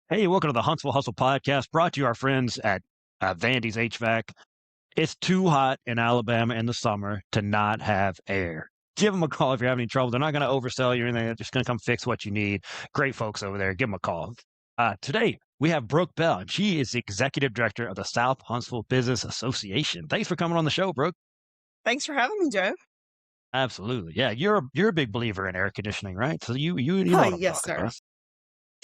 Hey, welcome to the Huntsville Hustle podcast, brought to you our friends at Vandy's HVAC. It's too hot in Alabama in the summer to not have air. Give them a call if you're having any trouble. They're not going to oversell you or anything. They're just going to come fix what you need. Great folks over there. Give them a call. Today, we have Brooke Bell, and she is the executive director of the South Huntsville Business Association. Thanks for coming on the show, Brooke. Thanks for having me, Joe. Absolutely. Yeah, you're a big believer in air conditioning, right? So you know what I'm Yes, talking sir. about.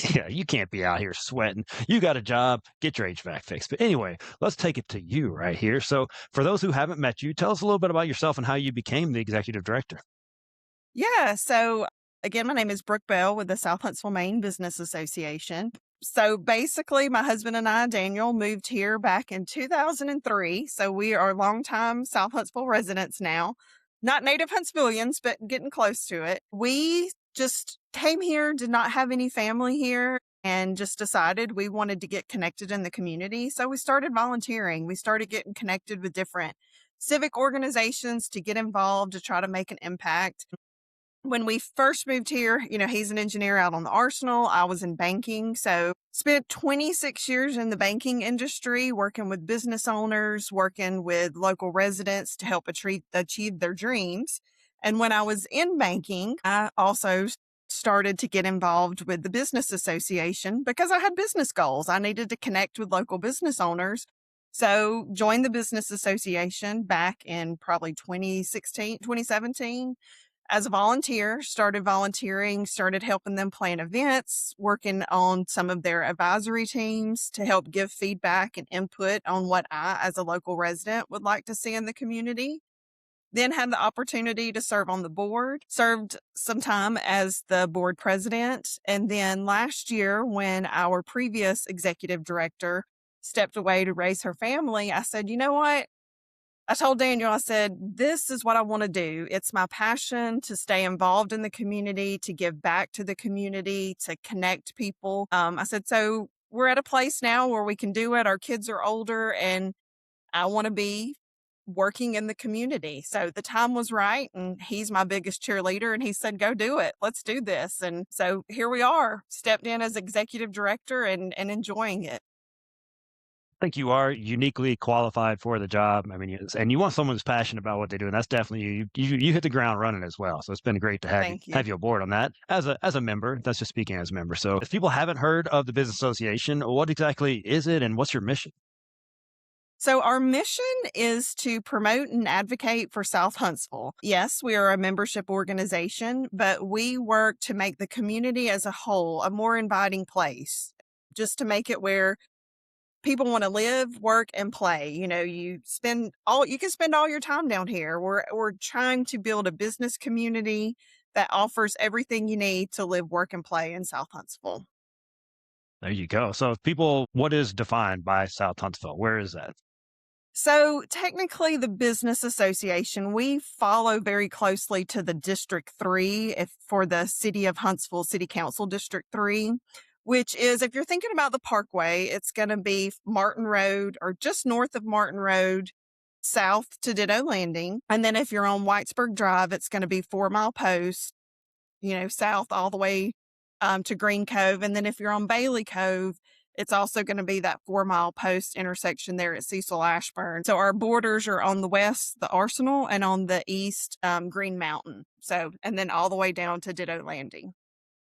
Yeah, you can't be out here sweating. You got a job, get your HVAC fixed. But anyway, let's take it to you right here. So, for those who haven't met you, tell us a little bit about yourself and how you became the executive director. Yeah. So, again, my name is Brooke Bell with the South Huntsville Business Association. So, basically, my husband and I, Daniel, moved here back in 2003. So, we are longtime South Huntsville residents now. Not native Huntsvillians, but getting close to it. We just came here, did not have any family here, and just decided we wanted to get connected in the community. So, we started volunteering. We started getting connected with different civic organizations to get involved to try to make an impact. When we first moved here, he's an engineer out on the Arsenal. I was in banking. So spent 26 years in the banking industry, working with business owners, working with local residents to help achieve their dreams. And when I was in banking, I also started to get involved with the business association because I had business goals. I needed to connect with local business owners. So joined the business association back in probably 2016, 2017 as a volunteer, started volunteering, started helping them plan events, working on some of their advisory teams to help give feedback and input on what I, as a local resident, would like to see in the community. Then had the opportunity to serve on the board, served some time as the board president. And then last year, when our previous executive director stepped away to raise her family, I said, you know what? I told Daniel, I said, this is what I want to do. It's my passion to stay involved in the community, to give back to the community, to connect people. I said, so we're at a place now where we can do it. Our kids are older and I want to be working in the community. So the time was right. And he's my biggest cheerleader. And he said, go do it. Let's do this. And so here we are, stepped in as executive director and enjoying it. I think you are uniquely qualified for the job. I mean, and you want someone who's passionate about what they do, and that's definitely you. You hit the ground running as well. So it's been great to have you Thank you. have you aboard on that as a member. That's just speaking as a member. So if people haven't heard of the Business Association, what exactly is it, and what's your mission? So our mission is to promote and advocate for South Huntsville. Yes, we are a membership organization, but we work to make the community as a whole a more inviting place, just to make it where people want to live, work, and play. You can spend all your time down here. We're trying to build a business community that offers everything you need to live, work, and play in South Huntsville. There you go. So if people, what is defined by South Huntsville? Where is that? So technically the business association, we follow very closely to the District 3 for the City of Huntsville City Council District 3, which is, if you're thinking about the Parkway, it's going to be Martin Road or just north of Martin Road, south to Ditto Landing. And then if you're on Whitesburg Drive, it's going to be 4 Mile Post, south all the way to Green Cove. And then if you're on Bailey Cove, it's also going to be that 4 Mile Post intersection there at Cecil Ashburn. So our borders are on the west, the Arsenal, and on the east, Green Mountain. So, and then all the way down to Ditto Landing.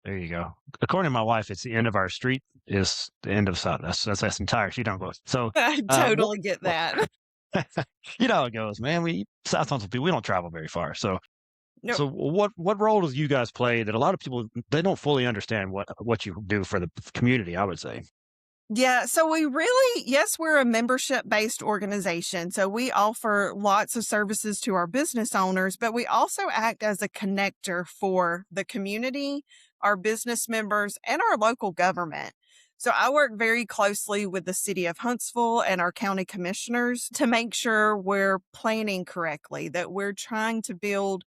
There you go. According to my wife, it's the end of our street is the end of South. That's entire. She don't go. So, I what, totally get that. you know how it goes, man. We South Huntsville people, we don't travel very far. So, No. so what role do you guys play that a lot of people they don't fully understand what you do for the community? I would say. Yeah, so yes, we're a membership-based organization. So we offer lots of services to our business owners, but we also act as a connector for the community, our business members, and our local government. So I work very closely with the city of Huntsville and our county commissioners to make sure we're planning correctly, that we're trying to build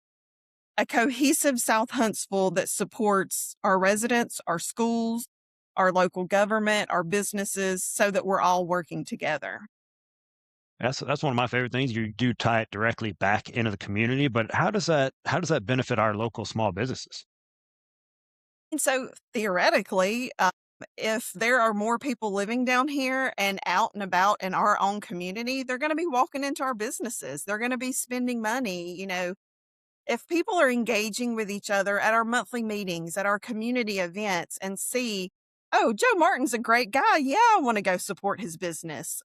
a cohesive South Huntsville that supports our residents, our schools, our local government, our businesses, so that we're all working together. That's one of my favorite things. You do tie it directly back into the community, but how does that benefit our local small businesses? And so theoretically, If there are more people living down here and out and about in our own community, they're going to be walking into our businesses. They're going to be spending money. If people are engaging with each other at our monthly meetings, at our community events, and see, oh, Joe Martin's a great guy. Yeah, I want to go support his business.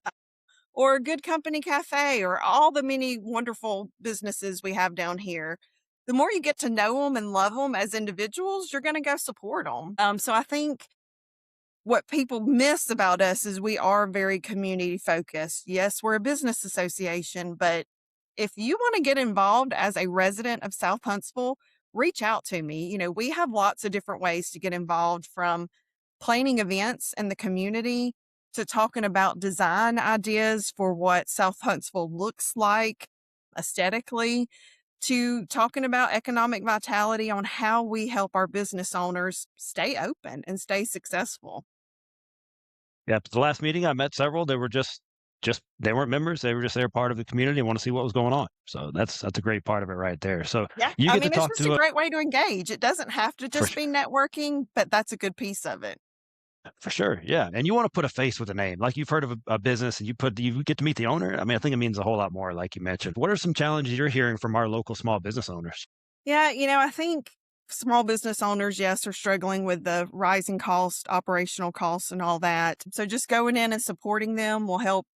Or Good Company Cafe, or all the many wonderful businesses we have down here. The more you get to know them and love them as individuals, you're going to go support them. So I think what people miss about us is we are very community focused. Yes, we're a business association, but if you want to get involved as a resident of South Huntsville, reach out to me. We have lots of different ways to get involved, from planning events in the community to talking about design ideas for what South Huntsville looks like aesthetically, to talking about economic vitality on how we help our business owners stay open and stay successful. Yeah, the last meeting I met several, they were just they weren't members, they were just there part of the community and want to see what was going on. So that's a great part of it right there. So Yeah. you I get to mean, it's talk just a to great way to engage. It doesn't have to for just be networking, but that's a good piece of it. for sure, yeah, and you wanna put a face with a name. Like, you've heard of a business and you get to meet the owner. I mean, I think it means a whole lot more, like you mentioned. What are some challenges you're hearing from our local small business owners? Yeah. I think small business owners, yes, are struggling with the rising cost, operational costs, and all that. So just going in and supporting them will help,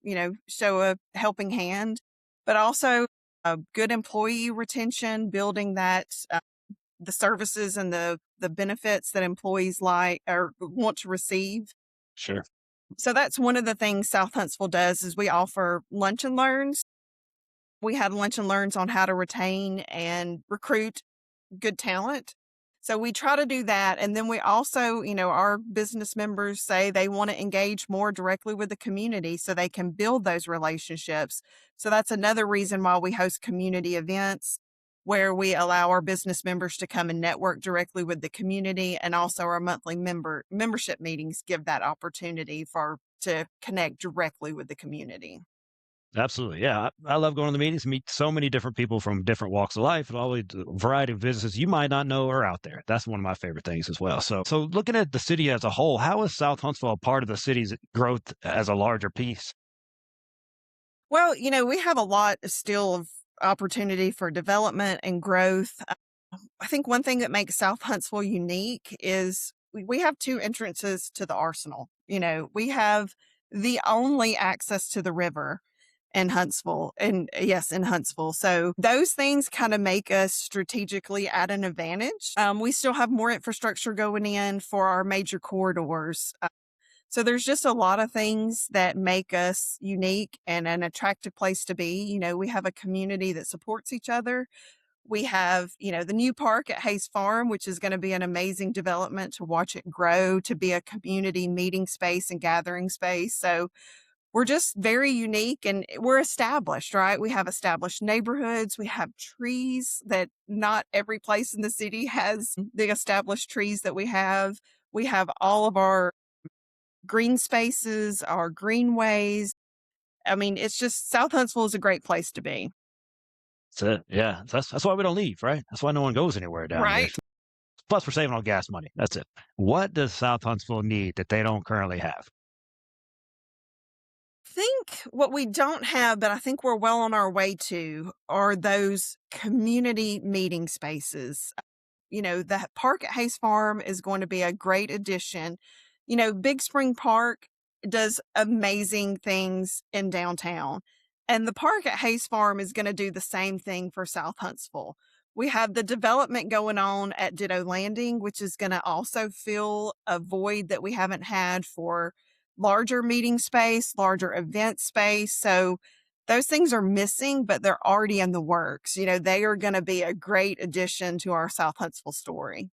show a helping hand, but also good employee retention, building that the services and the benefits that employees like or want to receive. Sure. So that's one of the things South Huntsville does is we offer lunch and learns. We have lunch and learns on how to retain and recruit good talent. So we try to do that. And then we also, our business members say they want to engage more directly with the community so they can build those relationships. So that's another reason why we host community events where we allow our business members to come and network directly with the community. And also our monthly membership meetings give that opportunity to connect directly with the community. Absolutely, yeah, I love going to the meetings, meet so many different people from different walks of life and always a variety of businesses you might not know are out there. That's one of my favorite things as well. So looking at the city as a whole, how is South Huntsville a part of the city's growth as a larger piece? Well, we have a lot still of opportunity for development and growth. I think one thing that makes South Huntsville unique is we have two entrances to the arsenal. We have the only access to the river in Huntsville, and yes, in Huntsville. So those things kind of make us strategically at an advantage. We still have more infrastructure going in for our major corridors. So there's just a lot of things that make us unique and an attractive place to be. We have a community that supports each other. We have, the new park at Hayes Farm, which is going to be an amazing development to watch it grow to be a community meeting space and gathering space. So we're just very unique and we're established, right? We have established neighborhoods. We have trees that not every place in the city has the established trees that we have. We have all of our green spaces, our greenways. I mean, it's just South Huntsville is a great place to be. That's it, yeah, that's why we don't leave, right? That's why no one goes anywhere down here. Right. Plus, we're saving on gas money, that's it. What does South Huntsville need that they don't currently have? Think what we don't have, but I think we're well on our way to, are those community meeting spaces. The park at Hayes Farm is going to be a great addition. Big Spring Park does amazing things in downtown. And the park at Hayes Farm is going to do the same thing for South Huntsville. We have the development going on at Ditto Landing, which is going to also fill a void that we haven't had for larger meeting space, larger event space. So those things are missing, but they're already in the works. They are going to be a great addition to our South Huntsville story.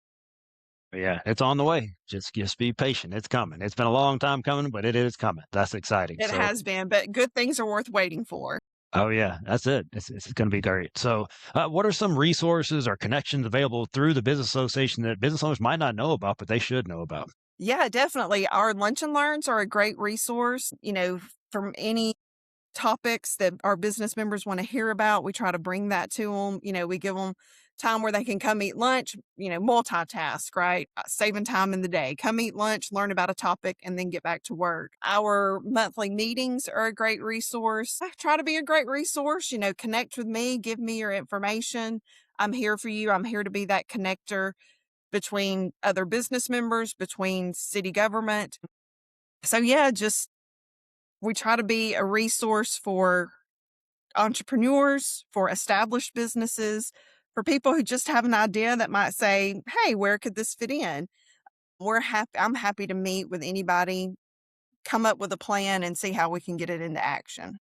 Yeah, it's on the way. Just be patient. It's coming. It's been a long time coming, but it is coming. That's exciting. It So, has been, but good things are worth waiting for. oh yeah, that's it. It's going to be great. So, what are some resources or connections available through the business association that business owners might not know about, but they should know about? Yeah, definitely. Our lunch and learns are a great resource, from any topics that our business members want to hear about. We try to bring that to them. We give them time where they can come eat lunch, multitask, right? Saving time in the day. Come eat lunch, learn about a topic, and then get back to work. Our monthly meetings are a great resource. I try to be a great resource, connect with me, give me your information. I'm here for you. I'm here to be that connector between other business members, between city government. So, yeah, just we try to be a resource for entrepreneurs, for established businesses, for people who just have an idea that might say, "Hey, where could this fit in?" I'm happy to meet with anybody, come up with a plan, and see how we can get it into action.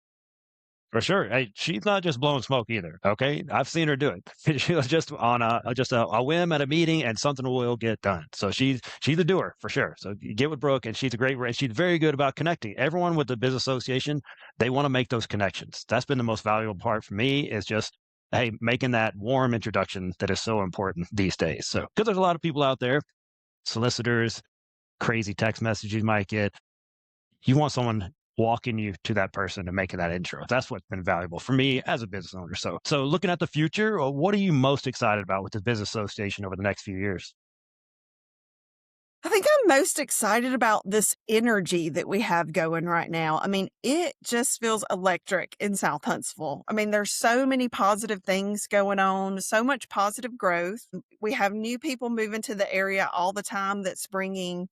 For sure. Hey, she's not just blowing smoke either. Okay, I've seen her do it. She was just on a whim at a meeting, and something will get done. So she's a doer for sure. So you get with Brooke, and she's a great. She's very good about connecting everyone with the business association. They want to make those connections. That's been the most valuable part for me. Is just hey, making that warm introduction that is so important these days. So because there's a lot of people out there, solicitors, crazy text messages you might get. You want someone walking you to that person and making that intro. That's what's been valuable for me as a business owner. So looking at the future, what are you most excited about with the business association over the next few years? I think I'm most excited about this energy that we have going right now. I mean, it just feels electric in South Huntsville. I mean, there's so many positive things going on, so much positive growth. We have new people moving to the area all the time that's bringing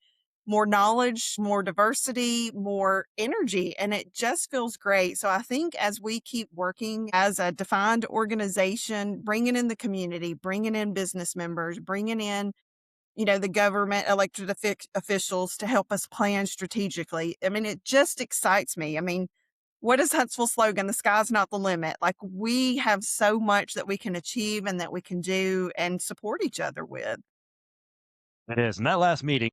more knowledge, more diversity, more energy, and it just feels great. So I think as we keep working as a defined organization, bringing in the community, bringing in business members, bringing in the government elected officials to help us plan strategically. I mean, it just excites me. I mean, what is Huntsville's slogan? The sky's not the limit. Like we have so much that we can achieve and that we can do and support each other with. It is. And that last meeting,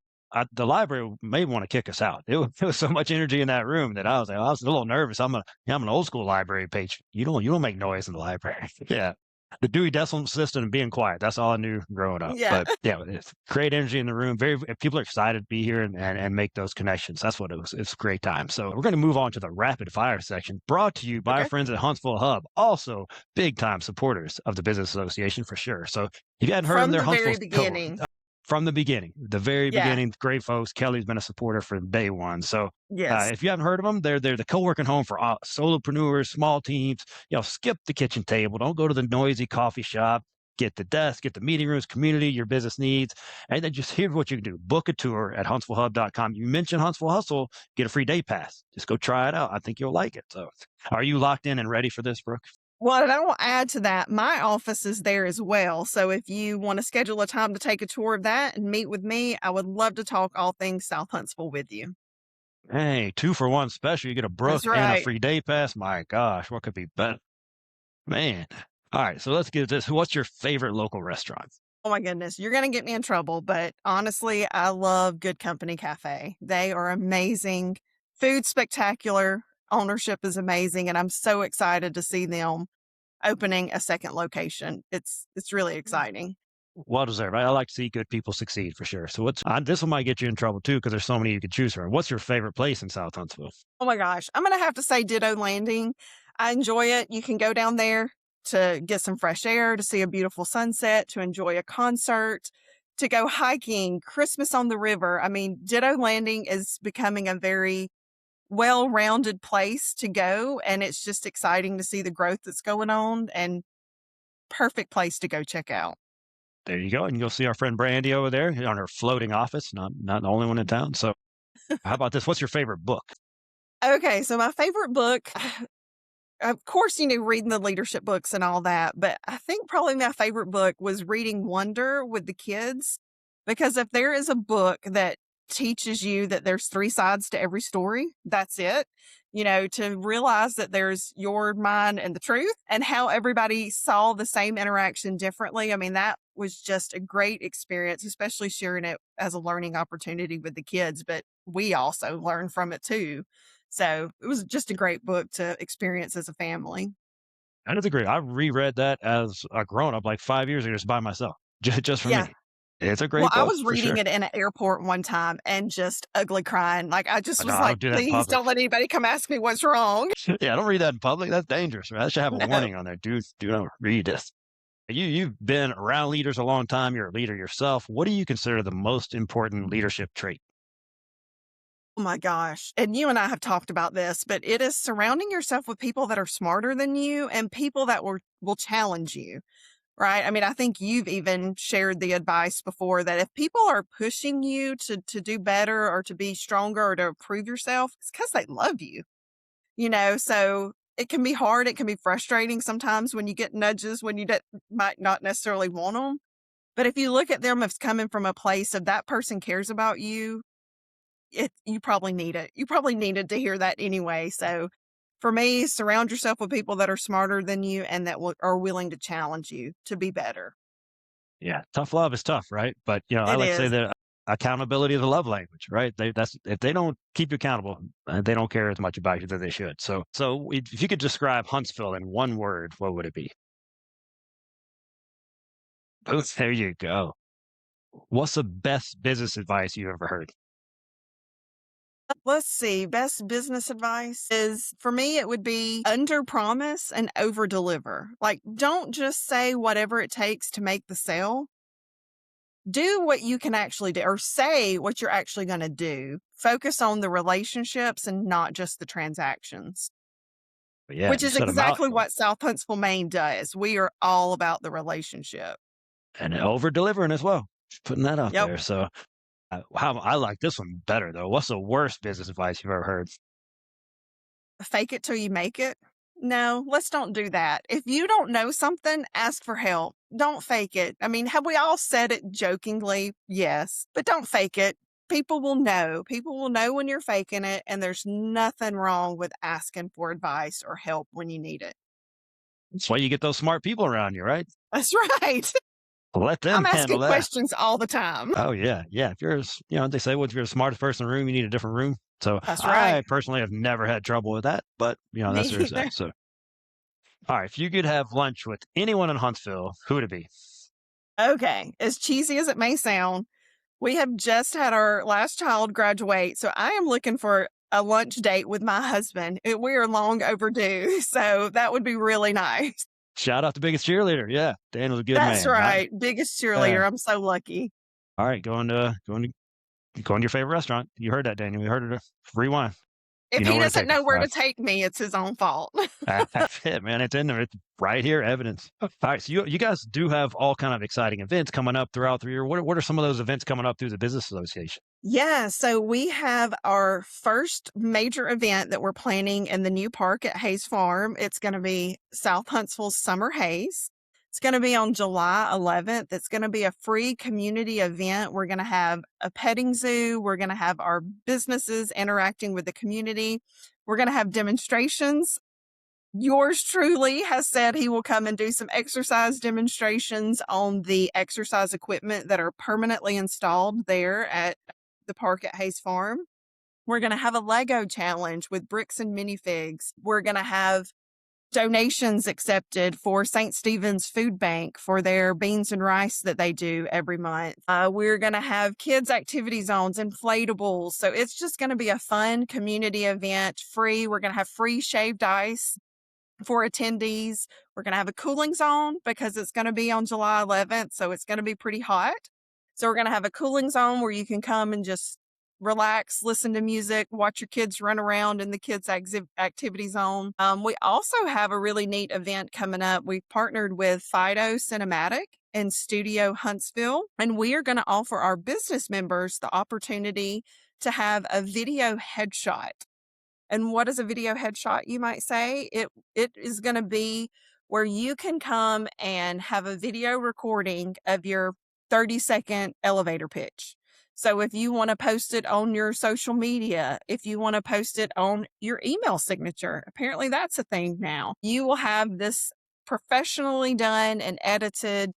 the library may want to kick us out. There was so much energy in that room that I was a little nervous. I'm an old school library patron. You don't make noise in the library. Yeah. The Dewey Decimal System and being quiet. That's all I knew growing up. Yeah. But yeah, it's great energy in the room. Very people are excited to be here and make those connections. That's what it was. It's a great time. So we're going to move on to the rapid fire section, brought to you by our Okay. friends at Huntsville Hub, also big time supporters of the Business Association for sure. So if you hadn't heard of them, From they're the very Huntsville's beginning. from the beginning, the very Yeah. beginning. Great folks. Kelly's been a supporter from day one. So Yes. if you haven't heard of them, they're the co-working home for solopreneurs, small teams. Skip the kitchen table. Don't go to the noisy coffee shop. Get the desk, get the meeting rooms, community your business needs. And then just here's what you can do. Book a tour at huntsvillehub.com. You mention Huntsville Hustle, get a free day pass. Just go try it out. I think you'll like it. So are you locked in and ready for this, Brooke? Well, and I will add to that, my office is there as well. So if you want to schedule a time to take a tour of that and meet with me, I would love to talk all things South Huntsville with you. Hey, 2 for 1 special. You get a Brooke That's and a right. free day pass. My gosh, what could be better? Man. All right, so let's get this. What's your favorite local restaurant? Oh my goodness, you're gonna get me in trouble, but honestly, I love Good Company Cafe. They are amazing. Food spectacular. Ownership is amazing, and I'm so excited to see them opening a second location. It's really exciting. Well deserved. I like to see good people succeed for sure. So this one might get you in trouble too because there's so many you could choose from. What's your favorite place in South Huntsville? Oh my gosh, I'm gonna have to say Ditto Landing. I enjoy it. You can go down there to get some fresh air, to see a beautiful sunset, to enjoy a concert, to go hiking, Christmas on the river. I mean, Ditto Landing is becoming a very well-rounded place to go, and it's just exciting to see the growth that's going on and perfect place to go check out. There you go. And you'll see our friend Brandy over there on her floating office, not the only one in town. So how about this? What's your favorite book? Okay, so my favorite book, of course, reading the leadership books and all that, but I think probably my favorite book was reading Wonder with the kids, because if there is a book that teaches you that there's three sides to every story, that's it. To realize that there's your mind and the truth and how everybody saw the same interaction differently. I mean, that was just a great experience, especially sharing it as a learning opportunity with the kids, but we also learned from it too. So it was just a great book to experience as a family. I disagree. I reread that as a grown up like 5 years ago just by myself, just for Yeah. me. It's a Well, great I book was for reading sure. it in an airport one time and just ugly crying. Like, I just No, was I like, don't do that in please public. don't let anybody come ask me what's wrong. Yeah, don't read that in public. That's dangerous. Right? That should have a No. warning on there. Do not read this. You've been around leaders a long time. You're a leader yourself. What do you consider the most important leadership trait? Oh my gosh. And you and I have talked about this, but it is surrounding yourself with people that are smarter than you and people that will challenge you. Right. I mean, I think you've even shared the advice before that if people are pushing you to do better or to be stronger or to improve yourself, it's because they love you, so it can be hard. It can be frustrating sometimes when you get nudges when might not necessarily want them. But if you look at them as coming from a place of that person cares about you, you probably need it. You probably needed to hear that anyway. So for me, surround yourself with people that are smarter than you and that are willing to challenge you to be better. Yeah, tough love is tough, right? But I It like to say is. that accountability is the love language, right? That's if they don't keep you accountable, they don't care as much about you that they should. So if you could describe Huntsville in one word, what would it be? Oh, there you go. What's the best business advice you ever heard? Let's see. Best business advice is for me, it would be under promise and over deliver. Like, don't just say whatever it takes to make the sale. Do what you can actually do or say what you're actually going to do. Focus on the relationships and not just the transactions, But yeah, which you is set them out exactly what South Huntsville, Maine does. We are all about the relationship. and over delivering as well. Just putting that out Yep. there. So how I like this one better though. What's the worst business advice you've ever heard? Fake it till you make it. No, let's don't do that. If you don't know something, ask for help. Don't fake it. I mean, have we all said it jokingly? Yes, but don't fake it. People will know. People will know when you're faking it, and there's nothing wrong with asking for advice or help when you need it. That's why you get those smart people around you, right? That's right. Let them I'm handle asking that. questions all the time. Oh yeah, yeah. If you're, they say, well, if you're the smartest person in the room, you need a different room. So That's right. I personally have never had trouble with that, but Me that's there's either. that. So all right, if you could have lunch with anyone in Huntsville, who would it be? Okay. As cheesy as it may sound, we have just had our last child graduate, so I am looking for a lunch date with my husband. We are long overdue, so that would be really nice. Shout out the biggest cheerleader. Yeah, Daniel's a good That's man. All right. right. Biggest Uh, cheerleader. I'm so lucky. all right, going to your favorite restaurant. You heard that, Daniel. You heard it. Rewind. If You know he where to doesn't take us. know where to take me, it's his own fault. That's it, man. It's in there. It's right here, evidence. All right, so you guys do have all kind of exciting events coming up throughout the year. What are some of those events coming up through the business association? Yeah, so we have our first major event that we're planning in the new park at Hayes Farm. It's going to be South Huntsville Summer Hayes. It's going to be on July 11th. It's going to be a free community event. We're going to have a petting zoo. We're going to have our businesses interacting with the community. We're going to have demonstrations. Yours truly has said he will come and do some exercise demonstrations on the exercise equipment that are permanently installed there at the park at Hayes Farm. We're going to have a Lego challenge with bricks and minifigs. We're going to have donations accepted for St. Stephen's Food Bank for their beans and rice that they do every month. We're going to have kids' activity zones, inflatables. So it's just going to be a fun community event, free. We're going to have free shaved ice for attendees. We're going to have a cooling zone because it's going to be on July 11th. So it's going to be pretty hot. So we're going to have a cooling zone where you can come and just relax, listen to music, watch your kids run around in the kids' activity zone. We also have a really neat event coming up. We've partnered with Fido Cinematic and Studio Huntsville, and we are going to offer our business members the opportunity to have a video headshot. And what is a video headshot, you might say? It is going to be where you can come and have a video recording of your 30-second elevator pitch. So if you want to post it on your social media, if you want to post it on your email signature, apparently that's a thing now. You will have this professionally done and edited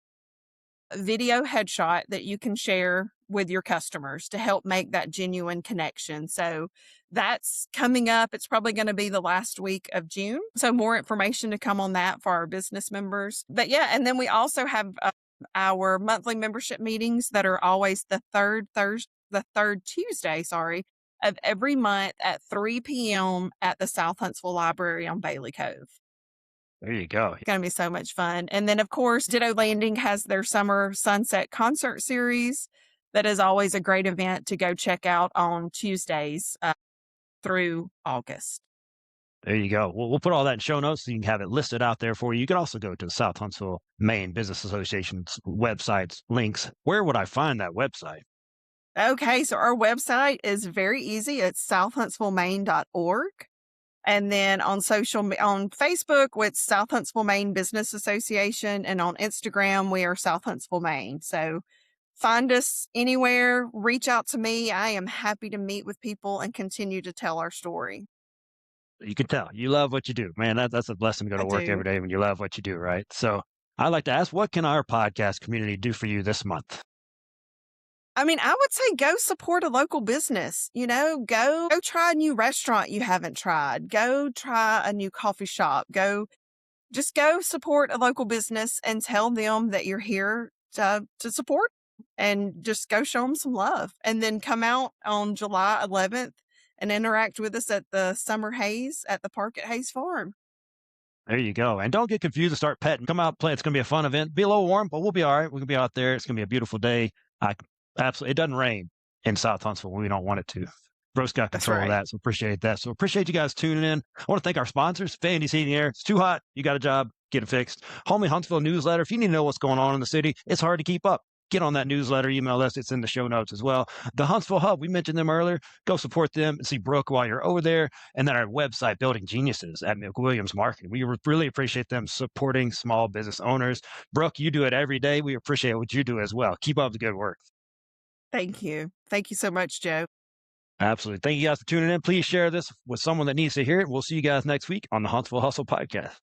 video headshot that you can share with your customers to help make that genuine connection. So that's coming up. It's probably going to be the last week of June. So more information to come on that for our business members. But yeah, and then we also have our monthly membership meetings that are always the third Tuesday, sorry, of every month at 3 p.m. at the South Huntsville Library on Bailey Cove. There you go. It's going to be so much fun. And then, of course, Ditto Landing has their summer sunset concert series. That is always a great event to go check out on Tuesdays through August. There you go. We'll put all that in show notes so you can have it listed out there for you. You can also go to the South Huntsville, Maine Business Association's websites, links. Where would I find that website? Okay, so our website is very easy. It's southhuntsvillemaine.org. And then on Facebook, with South Huntsville Maine Business Association, and on Instagram, we are South Huntsville Maine. So find us anywhere, reach out to me. I am happy to meet with people and continue to tell our story. You can tell you love what you do, man. That's a blessing to go to work every day when you love what you do, right? So I'd like to ask, what can our podcast community do for you this month? I mean, I would say go support a local business. Go try a new restaurant you haven't tried. Go try a new coffee shop. Just go support a local business and tell them that you're here to support, and just go show them some love. And then come out on July 11th and interact with us at the Summer Haze at the park at Hayes Farm. There you go. And don't get confused and start petting. Come out, play. It's going to be a fun event. Be a little warm, but we'll be all right. We're going to be out there. It's going to be a beautiful day. Absolutely. It doesn't rain in South Huntsville when we don't want it to. Bro's got control of that, so appreciate that. So appreciate you guys tuning in. I want to thank our sponsors, Vandy's Heating Air. It's too hot. You got a job. Get it fixed. Homely Huntsville newsletter. If you need to know what's going on in the city, it's hard to keep up. Get on that newsletter, email us. It's in the show notes as well. The Huntsville Hub, we mentioned them earlier. Go support them and see Brooke while you're over there. And then our website, Building Geniuses at McWilliams Marketing. We really appreciate them supporting small business owners. Brooke, you do it every day. We appreciate what you do as well. Keep up the good work. Thank you. Thank you so much, Joe. Absolutely. Thank you guys for tuning in. Please share this with someone that needs to hear it. We'll see you guys next week on the Huntsville Hustle podcast.